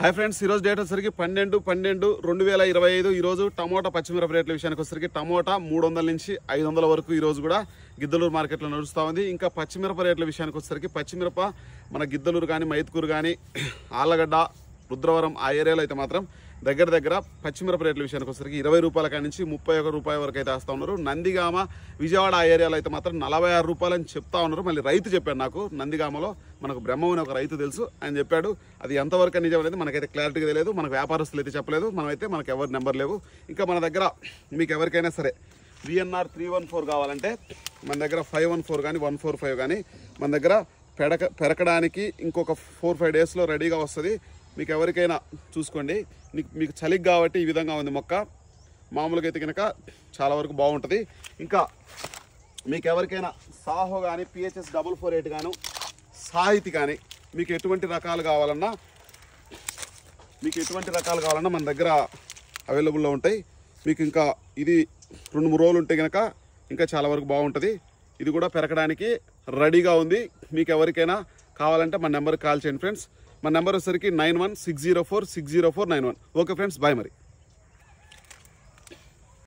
Hi friends, ఈరోజు date వచ్చేసరికి 12/12/2025. ఈరోజు టమోటా పచ్చిమిరప రేట్ల విషయానికి వచ్చేసరికి టమోటా 300 నుంచి 500 వరకు ఈరోజు కూడా గిద్దలూరు మార్కెట్లో నడుస్తూ ఉంది. ఇంకా పచ్చిమిరప రేట్ల విషయానికి వచ్చేసరికి పచ్చిమిరప మన గిద్దలూరు కానీ మైత్కూరు కానీ ఆళ్ళగడ్డ రుద్రవరం ఆ ఏరియాలో అయితే మాత్రం దగ్గర పచ్చిమిరప రేట్ల విషయానికి వచ్చేసరికి 20 రూపాయల కాడి నుంచి 31 రూపాయల వరకు అయితే వేస్తూ ఉన్నారు. నందిగామ విజయవాడ ఆ ఏరియాలో అయితే మాత్రం 46 రూపాయలు అని చెప్తా ఉన్నారు. మళ్ళీ రైతు చెప్పాడు నాకు, నందిగామలో మనకు బ్రహ్మం అని ఒక రైతు తెలుసు, ఆయన చెప్పాడు. అది ఎంతవరకు నిజం అనేది మనకైతే క్లారిటీగా తెలియదు, మనకు వ్యాపారస్తులు అయితే చెప్పలేదు, మనమైతే మనకు ఎవరి నెంబర్ లేవు. ఇంకా మన దగ్గర మీకు ఎవరికైనా సరే VNR 314 కావాలంటే మన దగ్గర 514 కానీ 145 కానీ మన దగ్గర పెరకడానికి ఇంకొక 4-5 డేస్లో రెడీగా వస్తుంది. మీకు ఎవరికైనా చూసుకోండి, మీకు చలికి కాబట్టి ఈ విధంగా ఉంది మొక్క. మామూలుగా అయితే కనుక చాలా వరకు బాగుంటుంది. ఇంకా మీకు ఎవరికైనా సాహో కానీ PHS 448 గాను సాహితి కానీ మీకు ఎటువంటి రకాలు కావాలన్నా మన దగ్గర అవైలబుల్లో ఉంటాయి. మీకు ఇంకా ఇది 2-3 రోజులు ఉంటే కనుక ఇంకా చాలా వరకు బాగుంటుంది. ఇది కూడా పెరగడానికి రెడీగా ఉంది. మీకు ఎవరికైనా కావాలంటే మన నెంబర్కి కాల్ చేయండి ఫ్రెండ్స్. మన నెంబర్ వచ్చేసరికి 9160460491. ఓకే ఫ్రెండ్స్, బాయ్ మరి.